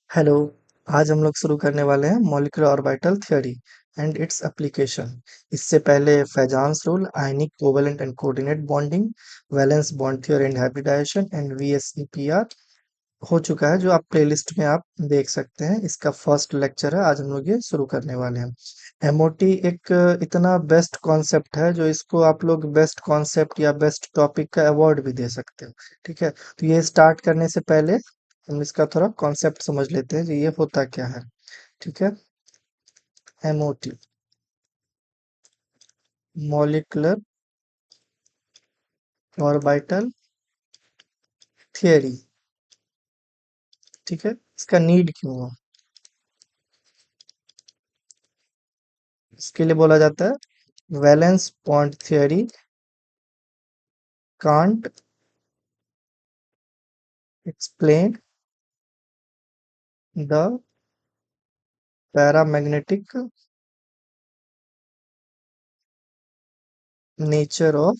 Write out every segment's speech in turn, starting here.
Hello. आज हम लोग शुरू करने वाले हैं molecular orbital theory and its application. इससे पहले Fajans rule, ionic covalent and coordinate bonding, valence bond theory and hybridisation and VSEPR हो चुका है, जो आप प्लेलिस्ट में आप देख सकते हैं। इसका फर्स्ट लेक्चर है। आज हम लोग ये शुरू करने वाले हैं। एमओटी एक इतना बेस्ट कॉन्सेप्ट है, जो इसको आप लोग बेस्ट कॉन्सेप्ट या बेस्ट टॉपिक का अवार्ड भी दे सकते हो। ठीक है, तो ये स्टार्ट करने से पहले हम इसका थोड़ा कॉन्सेप्ट समझ लेते हैं कि ये होता क्या है। ठीक है, एमओटी मॉलिक्यूलर ऑर्बिटल थियरी। ठीक है, इसका नीड क्यों है, इसके लिए बोला जाता है valence bond theory can't explain the paramagnetic nature of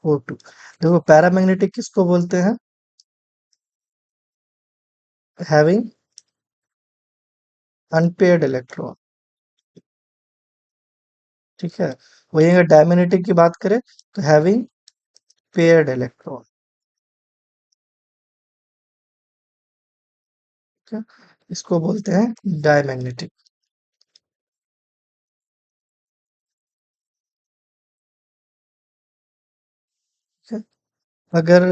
O2। देखो, पैरामैग्नेटिक किसको बोलते हैं? Having unpaired electron. ठीक है, वही अगर डायमैग्नेटिक की बात करें तो हैविंग पेयर्ड इलेक्ट्रॉन। ठीक है, इसको बोलते हैं डायमैग्नेटिक। ठीक है, अगर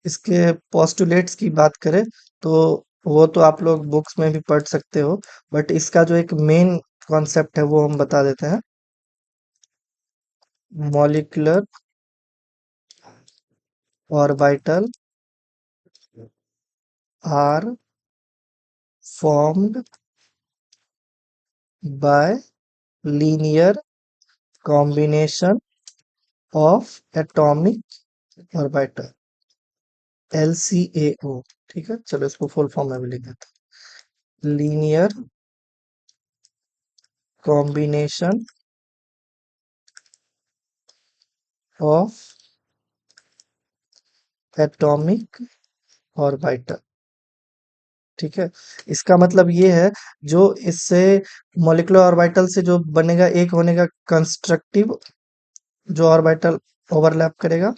इसके पोस्टुलेट्स की बात करें तो वो तो आप लोग बुक्स में भी पढ़ सकते हो, बट इसका जो एक मेन कॉन्सेप्ट है वो हम बता देते हैं। Molecular orbital are formed by linear combination of atomic orbital, LCAO। ठीक है, चलो इसको फुल फॉर्म में भी लिख देते हैं। Linear combination of atomic orbital. ठीक है, इसका मतलब ये है, जो इससे मॉलिक्यूलर ऑर्बिटल से जो बनेगा, एक होने का कंस्ट्रक्टिव जो ऑर्बिटल ओवरलैप करेगा।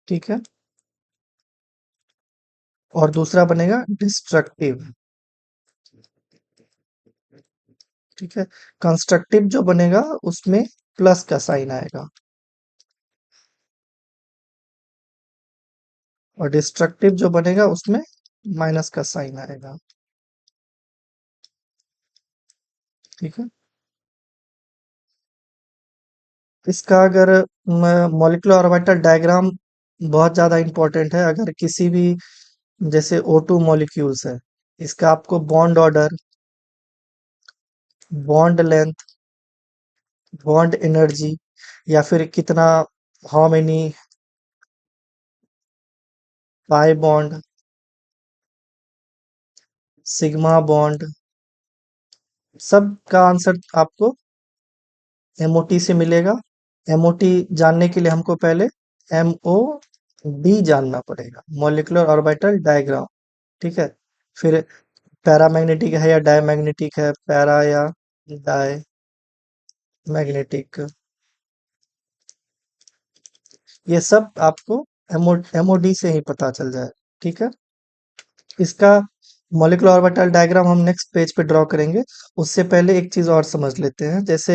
ठीक है, और दूसरा बनेगा डिस्ट्रक्टिव। ठीक है, कंस्ट्रक्टिव जो बनेगा उसमें प्लस का साइन आएगा, और डिस्ट्रक्टिव जो बनेगा उसमें माइनस का साइन आएगा। ठीक है, इसका अगर मॉलिक्यूलर ऑर्बिटल डायग्राम बहुत ज्यादा इंपॉर्टेंट है। अगर किसी भी, जैसे O2 मॉलिक्यूल्स है, इसका आपको bond order, bond length, bond energy, या फिर कितना, how many pi bond, sigma bond, सब का आंसर आपको एमओटी से मिलेगा। एमओटी जानने के लिए हमको पहले MOD जानना पड़ेगा, मॉलिक्यूलर ऑर्बिटल डायग्राम। ठीक है, फिर पैरामैग्नेटिक है या डायमैग्नेटिक है, पैरा या डायमैग्नेटिक, ये सब आपको एमओडी से ही पता चल जाए। ठीक है, इसका मॉलिक्यूलर ऑर्बिटल डायग्राम हम नेक्स्ट पेज पे ड्रॉ करेंगे। उससे पहले एक चीज और समझ लेते हैं। जैसे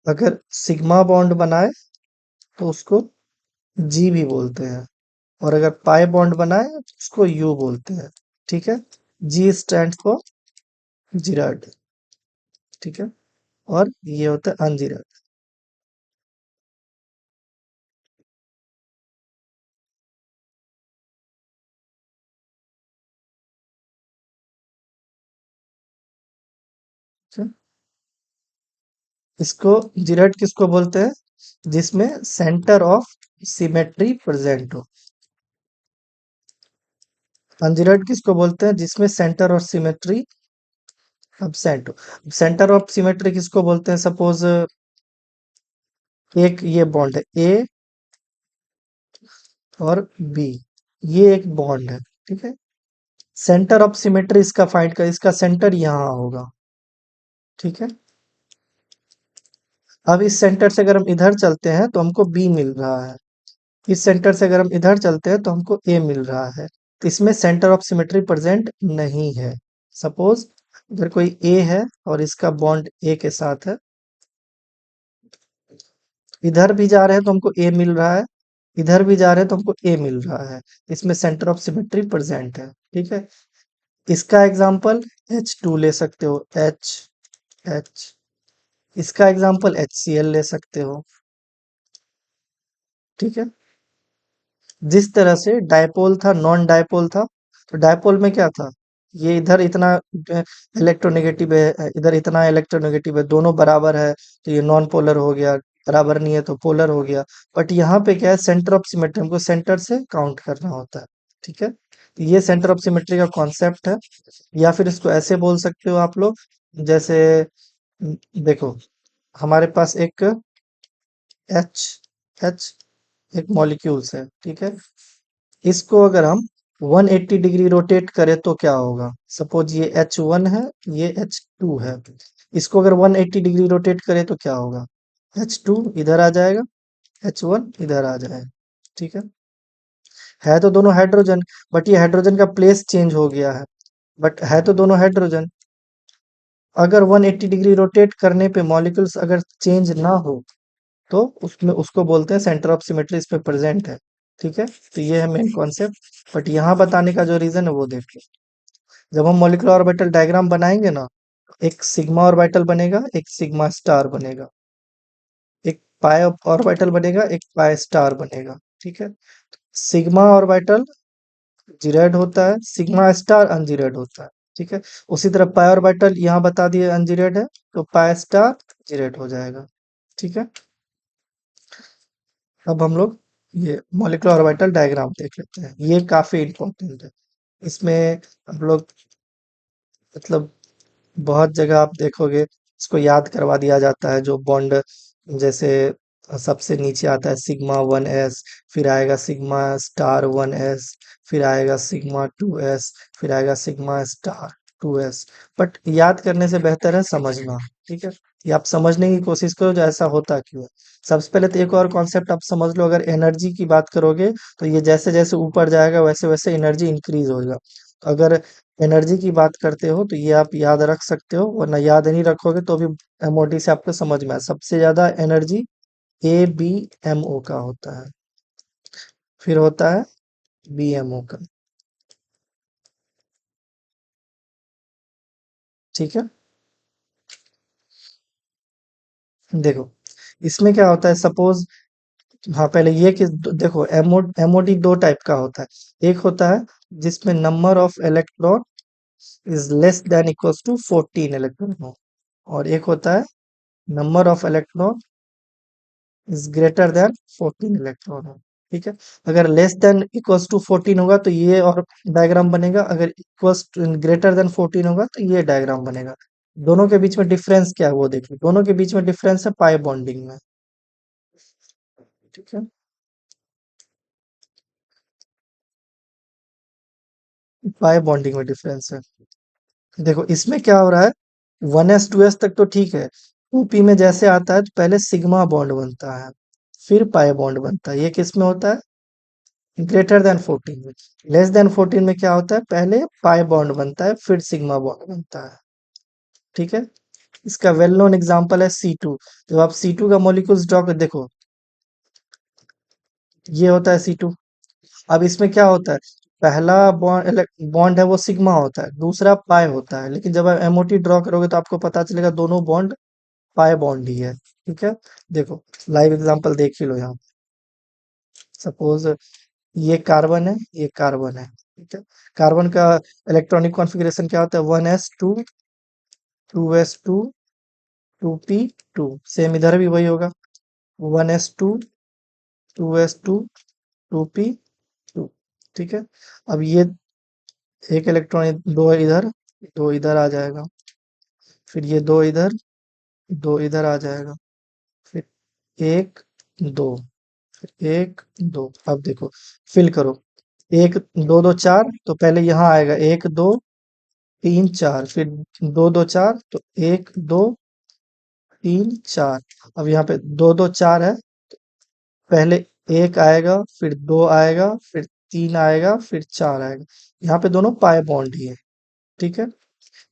अगर सिग्मा बॉन्ड बनाए तो उसको जी भी बोलते हैं, और अगर पाई बॉन्ड बनाए तो उसको यू बोलते हैं। ठीक है, जी स्टैंड फॉर जिराड। ठीक है, और ये होता है अनजिराड। ठीक है? इसको जिराड किसको बोलते हैं? जिसमें सेंटर ऑफ सिमेट्री प्रेजेंट हो। अनजिराड किसको बोलते हैं? जिसमें सेंटर और सिमेट्री एब्सेंट हो। सेंटर ऑफ सिमेट्री किसको बोलते हैं? सपोज एक ये बॉन्ड है ए और बी, ये एक बॉन्ड है। ठीक है, सेंटर ऑफ सिमेट्री इसका फाइंड कर, इसका सेंटर यहाँ होगा। ठीक है, अब इस सेंटर से अगर हम इधर चलते हैं तो हमको बी मिल रहा है, इस सेंटर से अगर हम इधर चलते हैं तो हमको ए मिल रहा है। तो इसमें सेंटर ऑफ सिमेट्री प्रेजेंट नहीं है। सपोज अगर कोई ए है और इसका बॉन्ड ए के साथ है, इधर भी जा रहे हैं तो हमको ए मिल रहा है, इधर भी जा रहे हैं तो हमको ए मिल रहा है। इसमें सेंटर ऑफ सिमेट्री प्रेजेंट है। ठीक है, इसका एग्जांपल H2 ले सकते हो, H। इसका एग्जांपल HCl ले सकते हो। ठीक है, जिस तरह से डायपोल था, नॉन डायपोल था, तो डायपोल में क्या था, ये इधर इतना इलेक्ट्रोनेगेटिव है, इधर इतना इलेक्ट्रोनेगेटिव है, दोनों बराबर है, तो ये नॉन पोलर हो गया, बराबर नहीं है तो पोलर हो गया। बट यहाँ पे क्या है, सेंटर ऑफ सिमेट्री हमको सेंटर से काउंट करना होता है। ठीक है, तो ये सेंटर ऑफ सिमेट्री का कॉन्सेप्ट है। या फिर इसको ऐसे बोल सकते हो आप लोग, जैसे देखो, हमारे पास एक एच एच एक मॉलिक्यूल्स है। ठीक है, इसको अगर हम 180 डिग्री रोटेट करें तो क्या होगा, सपोज ये H1 है, ये H2 है, इसको अगर 180 डिग्री रोटेट करें तो क्या होगा, H2 इधर आ जाएगा, H1 इधर आ जाएगा। ठीक है तो दोनों हाइड्रोजन, बट ये हाइड्रोजन का प्लेस चेंज हो गया है, बट है तो दोनों हाइड्रोजन। अगर 180 डिग्री रोटेट करने पे मॉलिक्यूल्स अगर चेंज ना हो तो उसमें उसको बोलते हैं सेंटर ऑफ सिमेट्री इस पे प्रेजेंट है। ठीक है, तो ये है मेन कॉन्सेप्ट। बट यहाँ बताने का जो रीजन है वो देखिए, जब हम मॉलिक्यूलर ऑर्बिटल डायग्राम बनाएंगे ना, एक सिग्मा ऑर्बिटल बनेगा, एक सिग्मा स्टार बनेगा, एक पाई ऑर्बिटल बनेगा, एक पाई स्टार बनेगा। ठीक है, सिग्मा ऑर्बिटल जीरेड होता है, सिग्मा स्टार अनजीरेड होता है। ठीक है, उसी तरह पाई ऑर्बिटल यहाँ बता दिए अनजीरेड है, तो पाई स्टार जीरेड हो जाएगा। ठीक है, अब हम लोग ये मॉलिक्यूलर ऑर्बिटल डायग्राम देख लेते हैं, ये काफी इंपॉर्टेंट है। इसमें हम लोग मतलब बहुत जगह आप देखोगे इसको याद करवा दिया जाता है, जो बॉन्ड जैसे सबसे नीचे आता है सिग्मा 1s, फिर आएगा सिग्मा स्टार 1s, फिर आएगा सिग्मा 2s, फिर आएगा सिग्मा स्टार 2s। बट याद करने से बेहतर है समझना। ठीक है, ये आप समझने की कोशिश करो जो ऐसा होता क्यों है। सबसे पहले तो एक और कॉन्सेप्ट आप समझ लो, अगर एनर्जी की बात करोगे तो ये जैसे जैसे ऊपर जाएगा वैसे वैसे एनर्जी इंक्रीज होगा। अगर एनर्जी की बात करते हो तो ये आप याद रख सकते हो, वरना याद नहीं रखोगे तो भी एमओटी से आपको समझ में आए, सबसे ज्यादा एनर्जी ABMO का होता है, फिर होता है BMO का। ठीक है, देखो इसमें क्या होता है, सपोज हाँ पहले ये कि देखो एमओडी दो टाइप का होता है, एक होता है जिसमें number of electron is less than equals to 14 electron हो, और एक होता है number of electron is greater than 14 electron हो। ठीक है, अगर लेस देन इक्वल्स टू 14 होगा तो ये और डायग्राम बनेगा, अगर इक्वल्स ग्रेटर देन 14 होगा तो ये डायग्राम बनेगा। दोनों के बीच में डिफरेंस क्या है वो देखिए, दोनों के बीच में डिफरेंस है पाई बॉन्डिंग में। ठीक है, पाई बॉन्डिंग में डिफरेंस है। देखो इसमें क्या हो रहा है, 1s 2s तक तो ठीक है, 2p में जैसे आता है तो पहले सिग्मा बॉन्ड बनता है, फिर पाई बॉन्ड बनता है। ये किस में होता है, ग्रेटर देन 14 में। लेस देन 14 में क्या होता है, पहले पाई बॉन्ड बनता है फिर सिग्मा बॉन्ड बनता है। ठीक है, इसका वेल नोन एग्जांपल है C2। जब आप C2 का मॉलिक्यूल्स ड्रॉ कर देखो, ये होता है C2। अब इसमें क्या होता है, पहला बॉन्ड बॉन्ड है वो सिग्मा होता है, दूसरा पाई होता है, लेकिन जब आप एमओटी ड्रॉ करोगे तो आपको पता चलेगा दोनों बॉन्ड पाई बॉन्ड ही है। ठीक है, देखो लाइव एग्जांपल देख ही लो यहाँ। सपोज ये कार्बन है, ये कार्बन है। ठीक है, कार्बन का इलेक्ट्रॉनिक कॉन्फ़िगरेशन क्या होता है, 1s 2, 2s 2, 2p 2। सेम इधर भी वही होगा, 1s 2, 2s 2, 2p 2। ठीक है, अब ये एक इलेक्ट्रॉन दो इधर, दो इधर आ जाएगा, फिर ये दो इधर, दो इधर आ जाएगा, फिर एक दो, फिर एक दो। अब देखो फिल करो, एक दो दो चार, तो पहले यहाँ आएगा एक दो तीन चार, फिर दो दो चार, तो एक दो तीन चार। अब यहाँ पे दो दो चार है, पहले एक आएगा, फिर दो आएगा, फिर तीन आएगा, फिर चार आएगा। यहाँ पे दोनों पाई बॉन्ड ही है। ठीक है,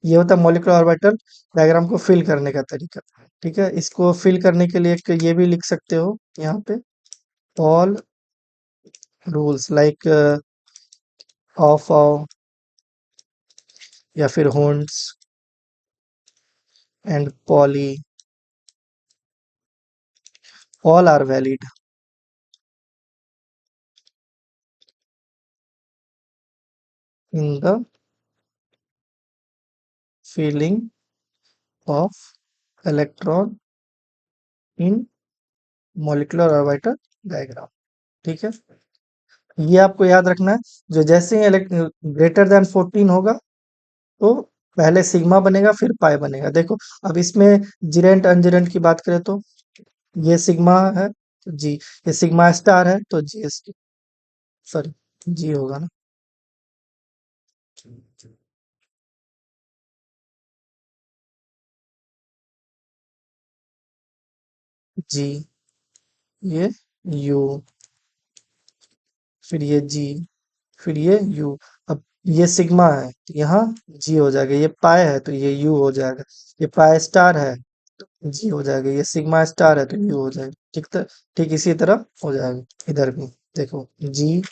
ये होता है मॉलिक्यूलर ऑर्बिटल डायग्राम को फिल करने का तरीका। ठीक है, इसको फिल करने के लिए एक ये भी लिख सकते हो यहाँ पे, ऑल रूल्स लाइक ऑफ या फिर Hund's and Pauli, all are valid in the filling of electron in molecular orbital diagram. ठीक है, ये आपको याद रखना है। जो जैसे ही ग्रेटर देन 14 होगा, तो पहले सिग्मा बनेगा, फिर पाई बनेगा। देखो, अब इसमें जिरेंट अनजिरेंट की बात करें तो ये सिग्मा है तो जी, ये सिग्मा स्टार है तो जी एस टी, सॉरी, जी होगा ना। जी, ये यू, फिर ये जी, फिर ये यू। अब ये सिग्मा है तो यहाँ जी हो जाएगा, ये पाई है तो ये यू हो जाएगा, ये पाई स्टार है तो जी हो जाएगा, ये सिग्मा स्टार है तो यू हो जाएगा। ठीक, तो ठीक इसी तरह हो जाएगा इधर भी। देखो, जी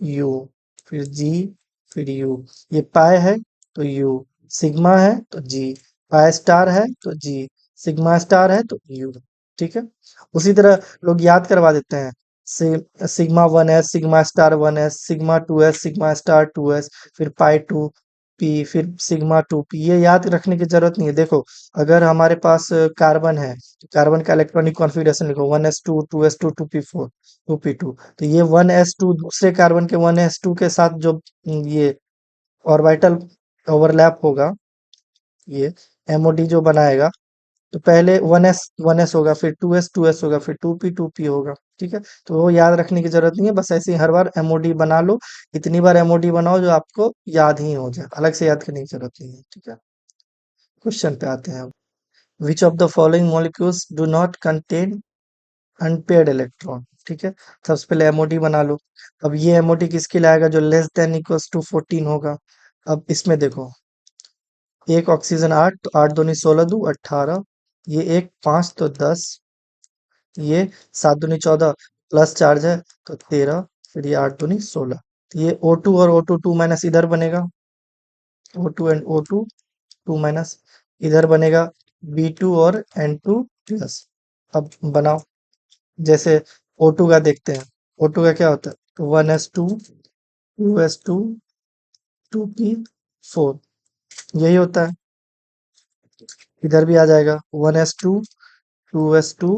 यू, फिर जी, फिर यू। ये पाई है तो यू, सिग्मा है तो जी, पाई स्टार है तो जी, सिग्मा स्टार है तो यू। ठीक है, उसी तरह लोग याद करवा देते हैं। Sigma one s, sigma star one s, sigma two s, sigma star two s, फिर पाई टू पी, फिर सिग्मा टू पी। ये याद रखने की जरूरत नहीं है। देखो, अगर हमारे पास कार्बन है तो कार्बन का इलेक्ट्रॉनिक कॉन्फ़िगरेशन लिखो, one s two s two p four, two p two. तो ये वन एस टू दूसरे कार्बन के वन एस टू के साथ जो ये ऑर्बिटल ओवरलैप होगा, ये एमओडी जो बनाएगा, तो पहले वन एस होगा, फिर टू एस होगा, फिर टू पी होगा। ठीक है, तो वो याद रखने की जरूरत नहीं है, बस ऐसे ही हर बार एमओडी बना लो। इतनी बार एमओडी बनाओ जो आपको याद ही हो जाए, अलग से याद करने की जरूरत नहीं है। ठीक है, क्वेश्चन पे आते हैं अब। Which of the following molecules do not contain unpaired electron. ठीक है, सबसे पहले एमओडी बना लो। अब ये एमओडी किसके लिए आएगा, जो लेस देन इक्वल्स टू 14 होगा। अब इसमें देखो, एक ऑक्सीजन 8, तो 8 दूनी 16 दू 18, ये एक 5 तो 10, ये 7 दूनी 14, प्लस चार्ज है तो 13, फिर ये 8 दूनी 16। तो ये O2 और O2 टू माइनस इधर बनेगा, O2 and O2 to minus इधर बनेगा, B2 और N2 प्लस। अब बनाओ, जैसे O2 का देखते हैं। O2 का क्या होता है, 1s2 2s2 2p4, यही होता है। इधर भी आ जाएगा 1s2 2s2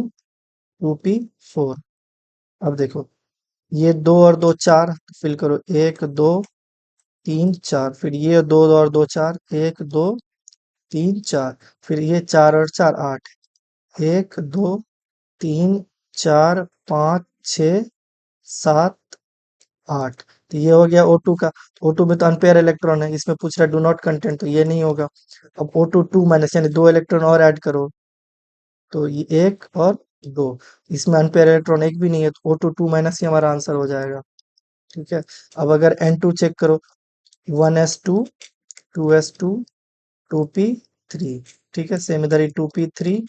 2p4। अब देखो, ये दो और दो चार, फिल करो, एक दो तीन चार, फिर ये दो और दो चार, एक दो तीन चार, फिर ये चार और चार आठ, एक दो तीन चार पाँच छ सात आठ। तो ये हो गया O2 का। O2 में तो अनपेयर इलेक्ट्रॉन है, इसमें पूछ रहा है डू नॉट कंटेंट, तो ये नहीं होगा। अब O2 टू माइनस यानी दो इलेक्ट्रॉन और ऐड करो, तो ये एक और दो, इसमें अनपेयर इलेक्ट्रॉन एक भी नहीं है, तो O2 टू माइनस ही हमारा आंसर हो जाएगा। ठीक है, अब अगर N2 चेक करो, 1s2 2s2 2p3। ठीक है, सेम इधर ही 2p3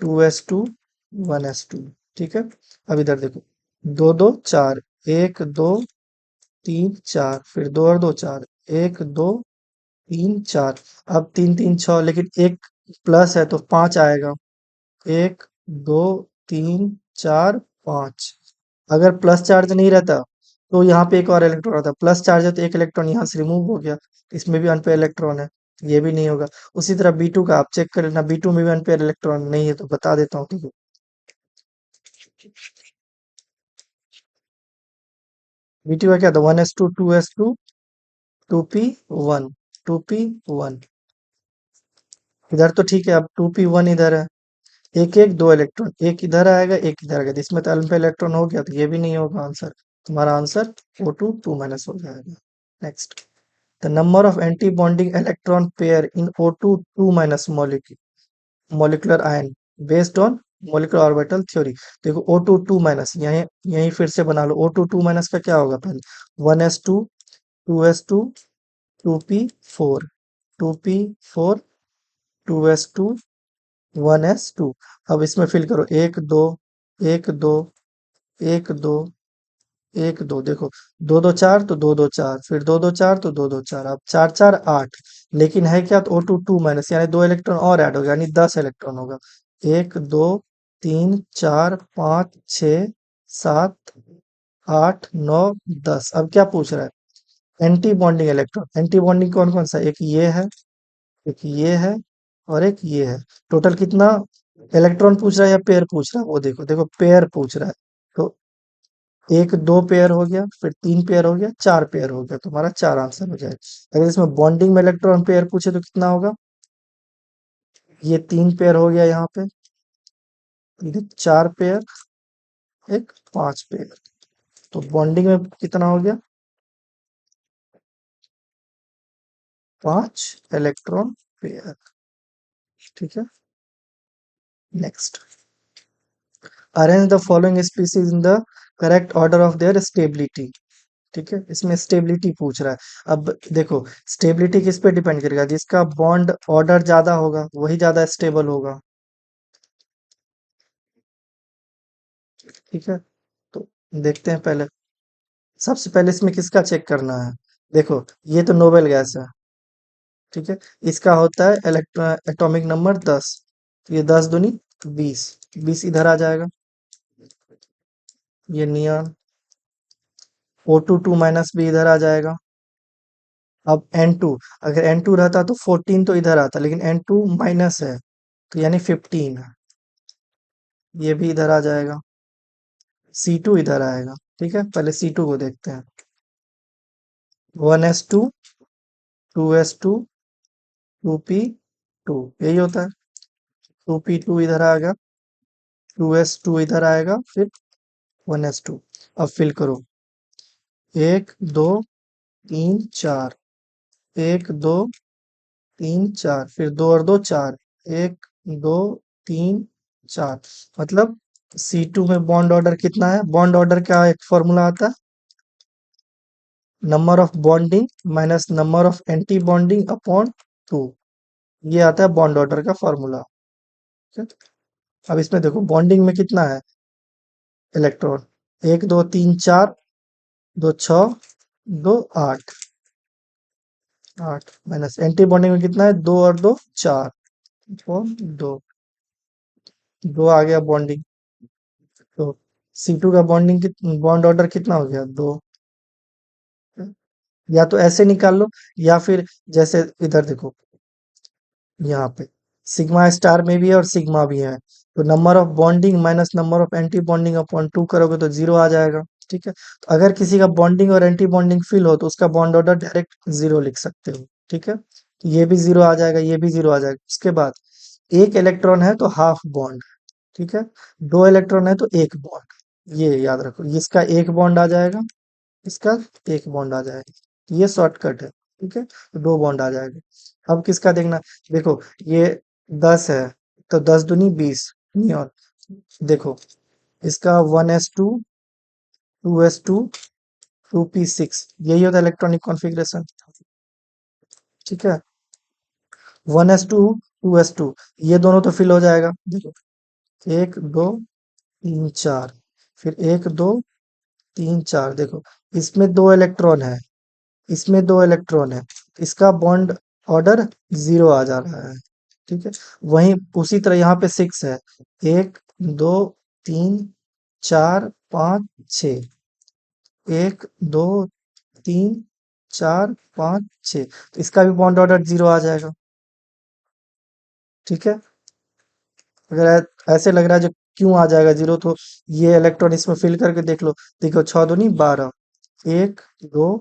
2s2 1s2। ठीक है, अब इधर देखो, दो दो चार, एक दो तीन चार, फिर दो और दो चार, एक दो तीन चार। अब तीन तीन छह, लेकिन एक प्लस है तो पांच आएगा, एक दो तीन चार पांच। अगर प्लस चार्ज नहीं रहता तो यहाँ पे एक और इलेक्ट्रॉन आता, प्लस चार्ज है तो एक इलेक्ट्रॉन यहाँ से रिमूव हो गया, इसमें भी अनपेयर इलेक्ट्रॉन है, तो ये भी नहीं होगा। उसी तरह B2 का आप चेक कर लेना, B2 में भी अनपेयर इलेक्ट्रॉन नहीं है, तो बता देता हूँ तुमको। B2 का क्या था, 1s2 2s2 2p1 2p1। इधर तो ठीक है, अब 2p1 इधर है, एक एक दो इलेक्ट्रॉन, एक इधर आएगा एक इधर आएगा, तो इसमें तो अल्फा इलेक्ट्रॉन हो गया, तो ये भी नहीं होगा आंसर। तुम्हारा आंसर O2 2 हो जाएगा। Next, the number of anti bonding electron pair in O2 2 molecular ion based on molecular orbital theory. देखो O2 2 यहीं यहीं फिर से बना लो। O2 2 का क्या होगा पहले? 1s2 2s2 2p4 2p4 2s2 1s2। अब इसमें फिल करो, एक दो, एक दो, एक दो, एक दो, देखो दो दो चार तो दो दो चार, फिर दो दो चार तो दो दो चार, अब चार चार आठ। लेकिन है क्या? तो O2 2 यानी दो इलेक्ट्रॉन और ऐड होगा, यानी 10 इलेक्ट्रॉन होगा। एक दो तीन चार पाँच छ सात आठ नौ 10। अब क्या पूछ रहा है? Anti bonding electron. Anti bonding कौन कौन सा? एक ये है, एक ये है, और एक ये है। टोटल कितना इलेक्ट्रॉन पूछ रहा है या पेयर पूछ रहा है? वो देखो, देखो पेयर पूछ रहा है। तो एक दो पेयर हो गया, फिर तीन पेयर हो गया, चार पेयर हो गया, तुम्हारा चार आंसर हो जाएगा। अगर इसमें बॉन्डिंग में इलेक्ट्रॉन पेयर पूछे तो कितना होगा? ये तीन पेयर हो गया यहाँ पे, ये चार पेयर, एक पांच पेयर। तो बॉन्डिंग में कितना हो गया? पांच इलेक्ट्रॉन पेयर। ठीक है। Next, arrange the following species in the correct order of their stability. ठीक है, इसमें स्टेबिलिटी पूछ रहा है। अब देखो, स्टेबिलिटी किस पे डिपेंड करेगा? जिसका बॉन्ड ऑर्डर ज्यादा होगा वही ज्यादा स्टेबल होगा। ठीक है, तो देखते हैं पहले। सबसे पहले इसमें किसका चेक करना है? देखो, ये तो नोबेल गैस है। ठीक है, इसका होता है एटॉमिक नंबर 10। तो ये 10 दूनी 20, 20 इधर आ जाएगा। ये नियॉन। O2 2 भी इधर आ जाएगा। अब N2, अगर N2 रहता तो 14 तो इधर आता, लेकिन N2 माइनस है तो यानी 15। ये भी इधर आ जाएगा। C2 इधर आएगा। ठीक है, पहले C2 को देखते हैं। 1s2 2s2 2p2, यही होता है। 2p2 इधर आएगा, 2s2 इधर आएगा, फिर 1s2। अब फिल करो, एक दो तीन चार, एक दो तीन चार, फिर दो और दो चार, एक दो तीन चार। मतलब C2 में बॉन्ड ऑर्डर कितना है? बॉन्ड ऑर्डर का एक फॉर्मूला आता है, number of bonding minus number of anti bonding upon 2। ये आता है बॉन्ड ऑर्डर का फॉर्मूला। ठीक है? अब इसमें देखो बॉन्डिंग में कितना है इलेक्ट्रॉन? एक दो तीन चार, दो छह, दो आठ, आठ माइनस एंटी बॉन्डिंग में कितना है? दो और दो चार, और दो, दो आ गया बॉन्डिंग। तो C2 का बॉन्ड ऑर्डर कितना हो गया? दो। या तो ऐसे निकाल लो, या फिर जैसे इधर देखो, यहाँ पे सिग्मा स्टार में भी है और सिग्मा भी है। तो number of bonding minus number of anti bonding upon 2 करोगे तो जीरो आ जाएगा। ठीक है, तो अगर किसी का बॉन्डिंग और एंटी बॉन्डिंग फिल हो तो उसका बॉन्ड ऑर्डर डायरेक्ट जीरो लिख सकते हो। ठीक है, तो ये भी जीरो आ जाएगा, ये भी जीरो आ जाएगा। उसके बाद एक इलेक्ट्रॉन है तो हाफ बॉन्ड। ठीक है, दो इलेक्ट्रॉन है तो एक बॉन्ड। ये याद रखो, इसका एक बॉन्ड आ जाएगा, इसका एक बॉन्ड आ जाएगा। ये शॉर्टकट है। ठीक है, तो दो बॉन्ड आ जाएगा। अब किसका देखना? देखो, ये 10 है, तो 10 दूनी 20 नियॉन। देखो, इसका 1s2 2s2 2p6, यही होता है इलेक्ट्रॉनिक कॉन्फ़िगरेशन। ठीक है, 1s2 2s2, ये दोनों तो फिल हो जाएगा। देखो, एक दो तीन चार, फिर एक दो तीन चार, देखो इसमें दो इलेक्ट्रॉन है, इसमें दो इलेक्ट्रॉन है, इसका बॉन्ड ऑर्डर जीरो आ जा रहा है। ठीक है, वहीं उसी तरह यहाँ पे सिक्स है, एक दो तीन चार पाँच छ, एक दो तीन चार पाँच छ, तो इसका भी बॉन्ड ऑर्डर जीरो आ जाएगा। ठीक है, अगर ऐसे लग रहा है जो क्यों आ जाएगा जीरो, तो ये इलेक्ट्रॉन इसमें फिल करके देख लो। देखो, छह दूनी 12, एक दो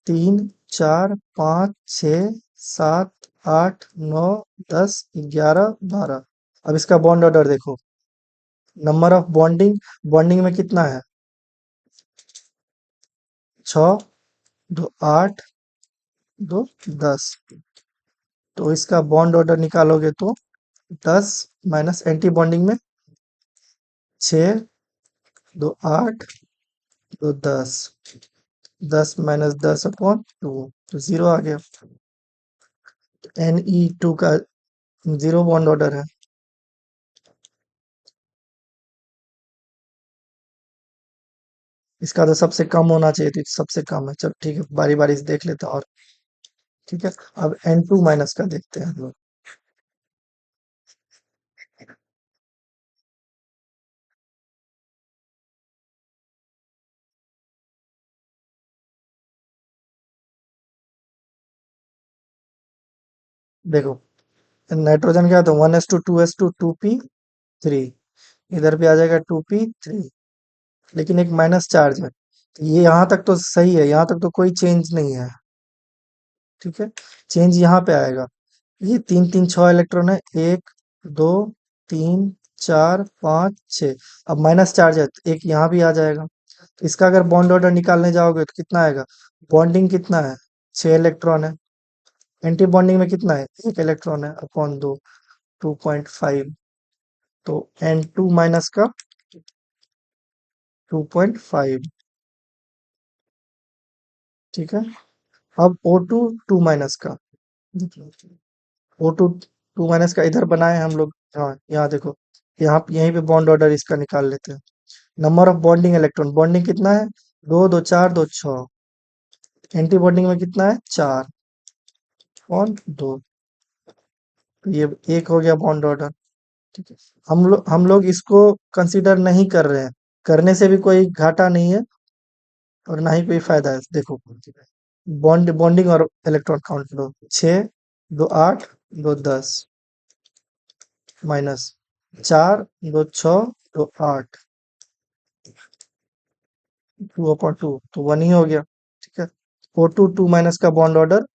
तीन चार पाँच छ सात आठ नौ 10 11 12। अब इसका बॉन्ड ऑर्डर देखो, नंबर ऑफ बॉन्डिंग, बॉन्डिंग में कितना है? 6, 2 8, 2 10। तो इसका बॉन्ड ऑर्डर निकालोगे तो 10 माइनस एंटी बॉन्डिंग में 6, 2 8, 2 10। 10 माइनस 10/2 तो 0 आ गया। Ne2 का 0 बॉन्ड ऑर्डर है। इसका तो सबसे कम होना चाहिए थी, सबसे कम है। चल ठीक है, बारी बारी से देख लेते हैं। और ठीक है, अब N2 माइनस का देखते हैं हम लोग। देखो, नाइट्रोजन क्या तो 1s2 2s2 2p3, इधर भी आ जाएगा 2p3, लेकिन एक माइनस चार्ज है। तो ये यहाँ तक तो सही है, यहाँ तक तो कोई चेंज नहीं है। ठीक है, चेंज यहाँ पे आएगा। ये 3 3 6 इलेक्ट्रॉन है, 1 2 3 4 5 6। अब माइनस चार्ज है तो एक यहाँ भी आ जाएगा। तो इसका अगर बॉन्ड ऑर्डर निकालने जाओगे तो कितना आएगा? बॉन्डिंग कितना है? 6 इलेक्ट्रॉन है। एंटी बॉन्डिंग में कितना है? 1 इलेक्ट्रॉन है, अपॉन 2, 2.5। तो N2 माइनस का 2.5। ठीक है, अब O2 2 माइनस का। O2 2 माइनस का इधर बनाए हम लोग। हाँ, यहाँ देखो, यहाँ यहीं पे बॉन्ड ऑर्डर इसका निकाल लेते हैं। Number of bonding electron, bonding कितना है? 2 2 4 2 6। एंटी बॉन्डिंग में कितना है? 4 और 2। तो ये एक हो गया बॉन्ड ऑर्डर। ठीक है, हम लोग इसको कंसीडर नहीं कर रहे हैं। करने से भी कोई घाटा नहीं है और ना ही कोई फायदा है। देखो, बॉन्डिंग और इलेक्ट्रॉन काउंट लो। 6 2 8 2 10 माइनस 4 2 6 2 8, 2/2 तो 1 ही हो गया। ठीक है, O2 2 माइनस का बॉन्ड ऑर्डर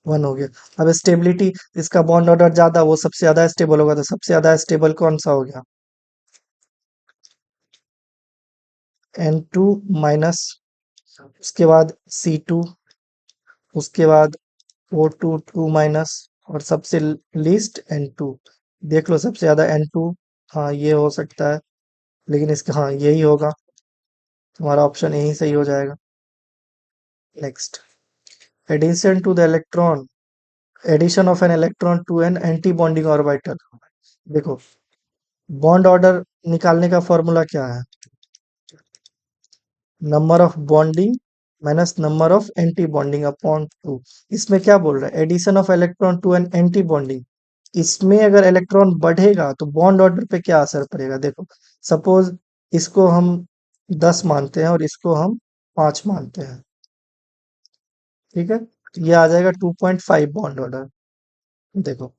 1 हो गया। अब स्टेबिलिटी, इसका बॉन्ड ऑर्डर ज्यादा, वो सबसे ज्यादा स्टेबल होगा। तो सबसे ज्यादा स्टेबल कौन सा हो गया? N2 माइनस, उसके बाद C2, उसके बाद O2 2 माइनस, और सबसे लीस्ट N2। देख लो सबसे ज्यादा N2। हाँ, ये हो सकता है, लेकिन इसका हाँ यही होगा। तुम्हारा ऑप्शन यही सही हो जाएगा। Next, addition to the electron, addition of an electron to an anti bonding orbital. देखो, बॉन्ड ऑर्डर निकालने का फॉर्मूला क्या है? Number of bonding minus number of anti bonding upon 2। इसमें क्या बोल रहा है? Addition of electron to an anti bonding. इसमें अगर इलेक्ट्रॉन बढ़ेगा तो बॉन्ड ऑर्डर पे क्या असर पड़ेगा? देखो, सपोज इसको हम 10 मानते हैं और इसको हम 5 मानते हैं। ठीक है, तो ये आ जाएगा 2.5 बॉन्ड ऑर्डर। देखो,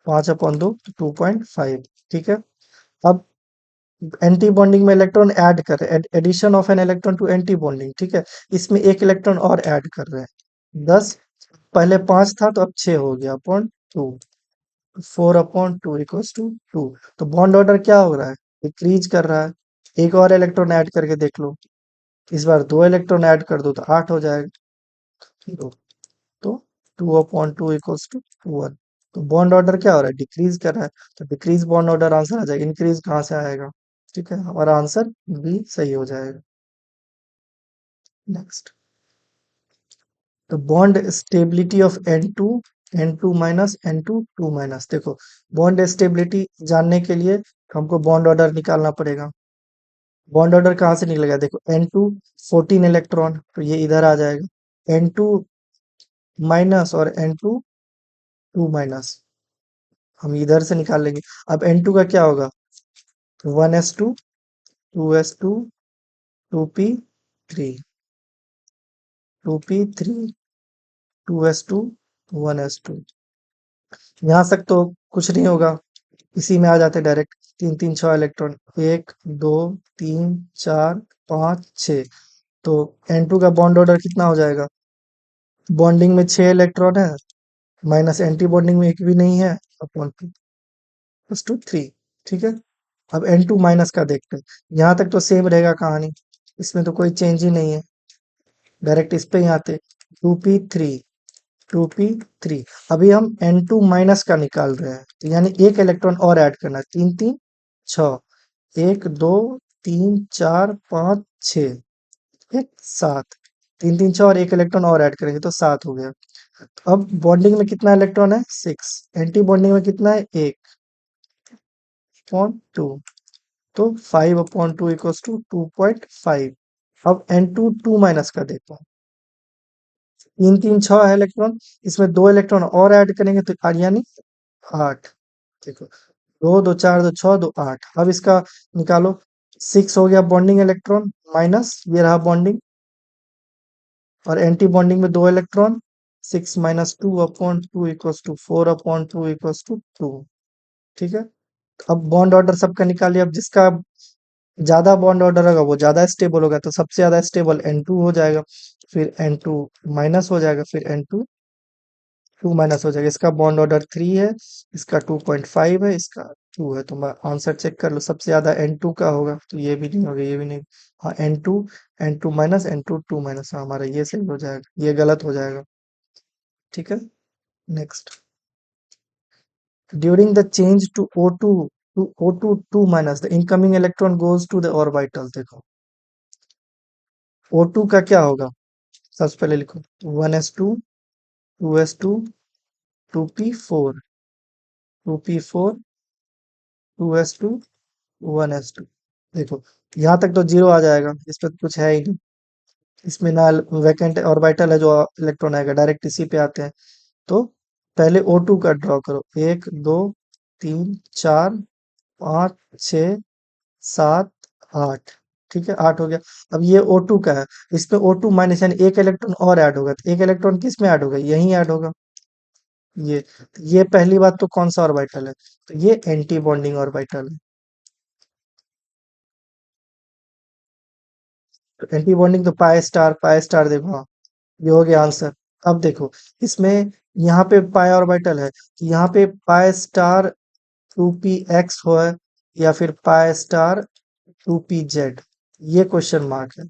5/2 2.5। ठीक है, अब एंटी बॉन्डिंग में इलेक्ट्रॉन ऐड कर रहे हैं, addition of an electron to anti bonding. ठीक है, इसमें एक इलेक्ट्रॉन और ऐड कर रहे हैं, 10। पहले 5 था तो अब 6 हो गया, अपॉन 2। 4/2 equals to 2। तो बॉन्ड ऑर्डर क्या हो रहा है? डिक्रीज कर रहा है। एक और इलेक्ट्रॉन ऐड करके देख लो। इस बार 2 इलेक्ट्रॉन ऐड कर दो तो 8 हो जाएगा। दो, तो 2/2 इक्वल्स टू 1। तो बॉन्ड ऑर्डर क्या हो रहा है? डिक्रीज कर रहा है। तो डिक्रीज बॉन्ड ऑर्डर आंसर आ जाएगा। इंक्रीज कहाँ से आएगा? ठीक है, हमारा आंसर बी सही हो जाएगा। नेक्स्ट, तो bond stability of N2, N2 minus N2 2 minus. देखो, बॉन्ड स्टेबिलिटी जानने के लिए हमको बॉन्ड ऑर्डर निकालना पड़ेगा। बॉन्ड ऑर्डर कहाँ से निकलेगा? देखो, N2 14 इलेक्ट्रॉन, तो ये इधर आ जाएगा। N2 माइनस और N2 2 माइनस हम इधर से निकाल लेंगे। अब N2 का क्या होगा? 1s2 2s2 2p3, 2p3 2s2 1s2। यहाँ तक तो कुछ नहीं होगा, इसी में आ जाते डायरेक्ट। 3 3 6 इलेक्ट्रॉन, 1 2 3 4 5 6। तो N2 का बॉन्ड ऑर्डर कितना हो जाएगा? बॉन्डिंग में 6 इलेक्ट्रॉन है, माइनस एंटी बॉन्डिंग में एक भी नहीं है, अपॉन 2 प्लस 2 3। ठीक है, अब N2 माइनस का देखते हैं, यहाँ तक तो सेम रहेगा कहानी, इसमें तो कोई चेंज ही नहीं है, डायरेक्ट इस पे ही आते, 2p3, 2p3। अभी हम N2 माइनस का निकाल रहे हैं, तो यानी एक इलेक्ट्रॉन और ऐड करना है, 3 3 6, 1 2 3 4 5 6, एक 7, 3 3 6 और एक इलेक्ट्रॉन और ऐड करेंगे तो 7 हो गया। अब बॉन्डिंग में कितना इलेक्ट्रॉन है, 6, एंटी बॉन्डिंग में कितना है, 1/2, तो 5/2 इक्वल्स टू 2.5। अब N2 2 माइनस का देखो, 3 3 6 है इलेक्ट्रॉन, इसमें 2 इलेक्ट्रॉन और ऐड करेंगे तो यानी 8। देखो, 2 2 4 2 6 2 8। अब इसका निकालो, 6 हो गया बॉन्डिंग इलेक्ट्रॉन, माइनस ये रहा बॉन्डिंग, और एंटी बॉन्डिंग में 2 electron, 6 - 2/2 equals to 4/2 equals to 2। ठीक है, अब बॉन्ड ऑर्डर सबका निकालिए। अब जिसका ज्यादा बॉन्ड ऑर्डर होगा वो ज्यादा स्टेबल होगा, तो सबसे ज्यादा स्टेबल N2 हो जाएगा, फिर N2 माइनस हो जाएगा, फिर N2 2 माइनस हो जाएगा। इसका बॉन्ड ऑर्डर 3 है, इसका 2.5 है, इसका 2 है। तो मैं आंसर चेक कर लो, सबसे ज्यादा N2 का होगा, तो ये भी नहीं होगा, ये भी नहीं। हाँ, N2, N2 minus, N2 2 minus, हाँ, हमारा ये सही हो जाएगा, ये गलत हो जाएगा। ठीक है, next, during the change to O2 2 minus, the incoming electron goes to the orbital। देखो, O2 का क्या होगा, सबसे पहले लिखो, 1s2, 2s2, 2p4, 2p4, 2s2, 1s2। देखो, यहाँ तक तो जीरो आ जाएगा, इस पर कुछ है ही नहीं, इसमें ना वैकेंट ऑर्बिटल है जो इलेक्ट्रॉन आएगा, डायरेक्ट इसी पे आते हैं। तो पहले O2 का ड्रॉ करो, 1 2 3 4 5 6 7 8। ठीक है, 8 हो गया। अब ये O2 का है, इस पे O2 माइनस यानी एक इलेक्ट्रॉन और ऐड होगा, तो एक इलेक्ट्रॉन किस में ऐड होगा, यहीं ऐड होगा, ये ये पहली बात तो कौन सा ऑर्बिटल है, तो ये एंटी बॉन्डिंग ऑर्बिटल है। तो एंटी बॉन्डिंग तो पाई स्टार देखो, हाँ, ये हो गया आंसर। अब देखो, इसमें यहाँ पे पाई ऑर्बिटल है, तो यहाँ पे पाई स्टार 2p x हो है, या फिर पाई स्टार 2p z, ये क्वेश्चन मार्क है,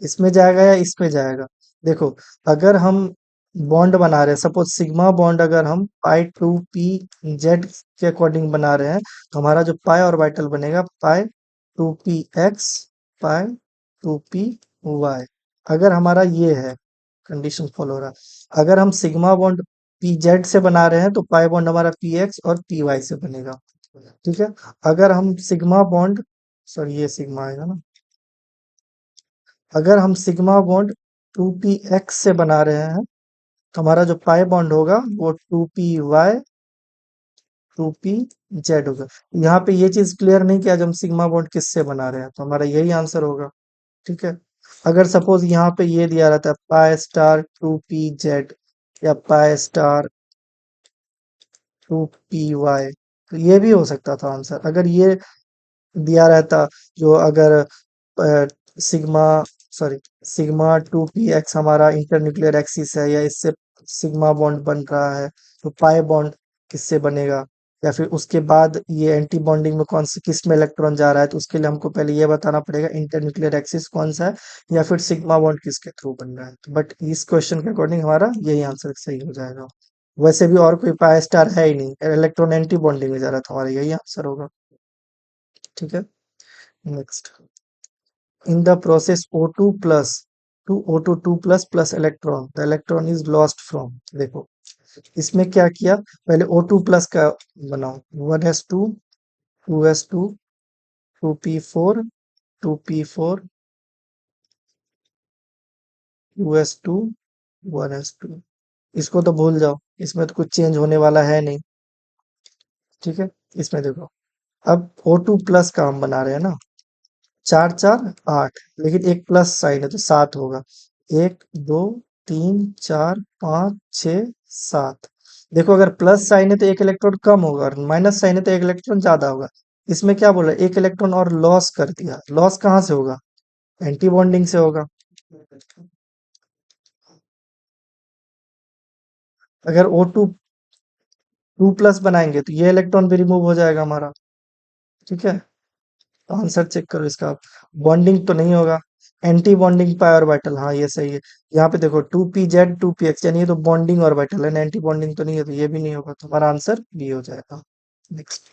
इसमें जाएगा या इसमें जाएगा। देखो, अगर हम बॉन्ड बना रहे हैं, सपोज सिग्मा बॉन्ड अगर हम पाई 2p z के अकॉर्डिंग बना रहे हैं, तो हमारा जो पाई ऑर्बिटल बनेगा, पाई 2p x, पाई 2p y। अगर हमारा ये है, कंडीशन फॉलो हो रहा है, अगर हम सिग्मा बॉन्ड pz से बना रहे हैं, तो पाई बॉन्ड हमारा px और py से बनेगा। ठीक है, अगर हम सिग्मा बॉन्ड, सॉरी ये सिग्मा आएगा ना, अगर हम सिग्मा बॉन्ड 2p x से बना रहे हैं, तो हमारा जो पाई बॉन्ड होगा वो 2p y, 2p z होगा। यहाँ पे ये चीज क्लियर नहीं किया, जब हम सिग्मा बॉन्ड किससे बना रहे हैं, तो हमारा यही आंसर होगा। ठीक है, अगर सपोज यहाँ पे ये दिया रहता है पाई स्टार 2p z, या पाई स्टार 2p y, तो ये भी हो सकता था आंसर, अगर ये दिया रहता, जो अगर sigma, sorry, sigma 2p x हमारा इंटरन्यूक्लियर एक्सिस है, या इससे सिग्मा बॉन्ड बन रहा है, तो पाई बॉन्ड किससे बनेगा, या फिर उसके बाद ये एंटी बॉन्डिंग में कौन से किस में इलेक्ट्रॉन जा रहा है, तो उसके लिए हमको पहले ये बताना पड़ेगा इंटरन्यूक्लियर एक्सिस कौन सा है, या फिर सिग्मा बॉन्ड किसके थ्रू बन रहा है। बट इस क्वेश्चन के अकॉर्डिंग हमारा यही आंसर सही हो जाएगा। वैसे भी और कोई पाई स्टार है ही नहीं, इलेक्ट्रॉन एंटी बॉन्डिंग में जा रहा था, हमारा यही आंसर होगा। ठीक है, next, in the process O2 plus to O2 2 plus plus electron, the electron is lost from। देखो, इसमें क्या किया, पहले O2 प्लस का बनाओ, 1s2, 2s2, 2p4, 2p4, 2s2, 1s2। इसको तो भूल जाओ, इसमें तो कुछ चेंज होने वाला है नहीं। ठीक है, इसमें देखो, अब O2 प्लस का हम बना रहे हैं ना, 4 4 8, लेकिन एक प्लस साइन है तो 7 होगा, 1 2 3 4 5 6 7। देखो, अगर प्लस साइन है तो एक इलेक्ट्रॉन कम होगा, और माइनस साइन है तो एक इलेक्ट्रॉन ज्यादा होगा। इसमें क्या बोला, एक इलेक्ट्रॉन और लॉस कर दिया, लॉस कहाँ से होगा, एंटी बॉन्डिंग से होगा। अगर O2 2 प्लस बनाएंगे तो ये इलेक्ट्रॉन भी रिमूव हो जाएगा हमारा। ठीक है, तो आंसर चेक करो इसका। बॉन्डिंग तो नहीं होगा। एंटी बॉन्डिंग पाई ऑर्बिटल, हाँ ये सही है। यहाँ पे देखो 2pz 2px, यानी ये तो बॉन्डिंग ऑर्बिटल है, एंटी बॉन्डिंग तो नहीं है, तो ये भी नहीं होगा, तो हमारा आंसर बी हो जाएगा। Next,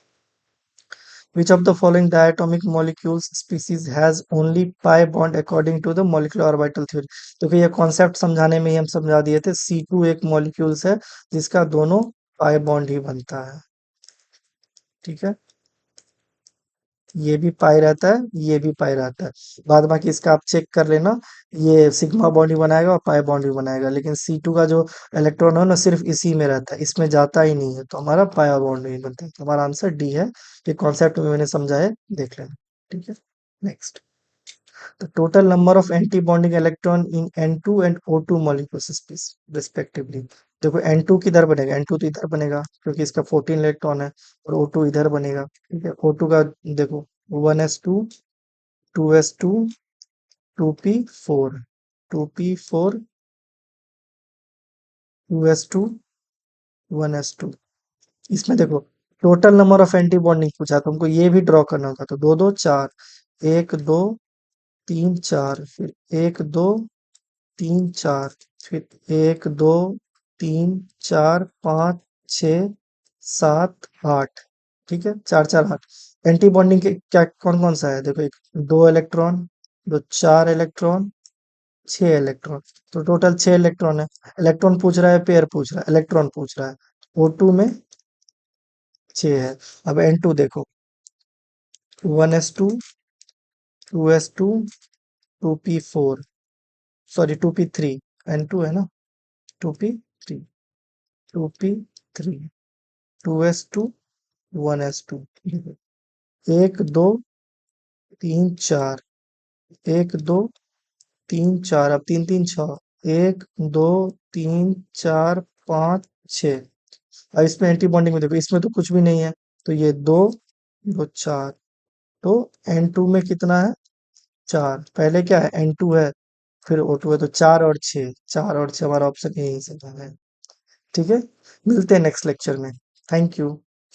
which of the following diatomic molecules species has only pi bond according to the molecular orbital theory? तो कि ये कॉन्सेप्ट समझाने में ही हम समझा दिए थे, C2 एक मॉलिक्यूल्स है जिसका दोनों पाई बॉन्ड ही बनता है। ठीक है, ये भी पाई रहता है, ये भी पाई रहता है। बाद बाकी इसका आप चेक कर लेना, ये सिग्मा बॉन्ड ही बनाएगा और पाई बॉन्ड भी बनाएगा, लेकिन C2 का जो इलेक्ट्रॉन है ना सिर्फ इसी में रहता है, इसमें जाता ही नहीं है, तो हमारा पाई बॉन्ड नहीं बनता है, तो हमारा आंसर डी है। ये कॉन्सेप्ट में मैंने समझा है, देख लेना। ठीक है, next, the total number of anti-bonding electron in N2 and O2 molecules respectively। देखो N2 किधर बनेगा, N2 तो इधर बनेगा क्योंकि इसका 14 इलेक्ट्रॉन है, और O2 इधर बनेगा। ठीक है, O2 का देखो 1s2 2s2 2p4 2p4 2s2 1s2। इसमें देखो total number of anti bonding पूछा, तो हमको ये भी ड्रॉ करना होगा, तो दो दो चार, एक दो तीन चार, फिर एक दो तीन चार, फिर एक दो तीन चार पाँच छ सात आठ। ठीक है, चार चार आठ। एंटी बॉन्डिंग के क्या कौन कौन सा है, देखो एक दो इलेक्ट्रॉन, दो चार इलेक्ट्रॉन, छह इलेक्ट्रॉन, तो टोटल छह इलेक्ट्रॉन है। इलेक्ट्रॉन पूछ रहा है, पेयर पूछ रहा है, इलेक्ट्रॉन पूछ रहा है। O2 में छह है। अब N2 देखो 1s2 2s2 2p4, sorry 2p3, N2 है ना, 2p3 2p3 2s2 1s2। एक दो तीन चार, एक दो तीन चार, अब तीन तीन छह, एक दो तीन चार पाँच छः। अब इसमें एंटी बॉन्डिंग में देखो, इसमें तो कुछ भी नहीं है, तो ये दो दो चार, तो N2 में कितना है, चार। पहले क्या है, N2 है, फिर O2 है, तो चार और छः, चार और छः, हमारा ऑप्शन यही से है। ठीक है, मिलते हैं नेक्स्ट लेक्चर में। Thank you.